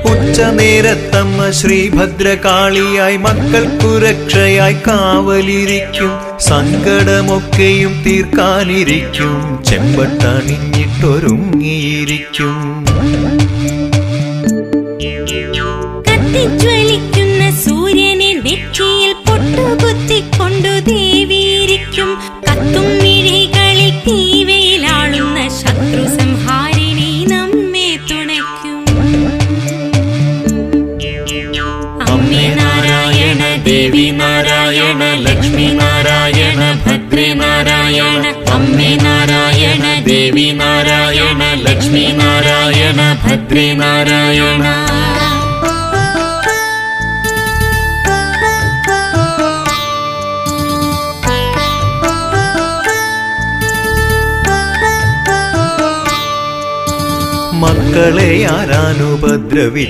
ഉച്ചനേരത്തമ്മ ശ്രീഭദ്രകാളിയായി മക്കൾക്കു രക്ഷയായി കാവലിരിക്കും. സങ്കടമൊക്കെയും തീർക്കാനിരിക്കും. ചെമ്പട്ടണിഞ്ഞിട്ടൊരുങ്ങിയിരിക്കും. കത്തിജ്വലിക്കുന്ന സൂര്യനെ നെറ്റിയിൽ പൊട്ടുകുത്തിക്കൊണ്ടു ദേവിയിരിക്കും. കത്തും മിഴികളിൽ തീവയിലാളുന്ന ശത്രു സംഹാരിണി നമ്മെ തുണയ്ക്കും. അമ്മേ നാരായണ, ദേവി നാരായണ, ലക്ഷ്മി നാരായണ, ഭദ്രേ നാരായണ. അമ്മേ നാരായണ, ദേവി നാരായണ, ലക്ഷ്മി നാരായണ, ഭദ്രേ നാരായണ. മക്കളെ ആരാനുപദ്രവി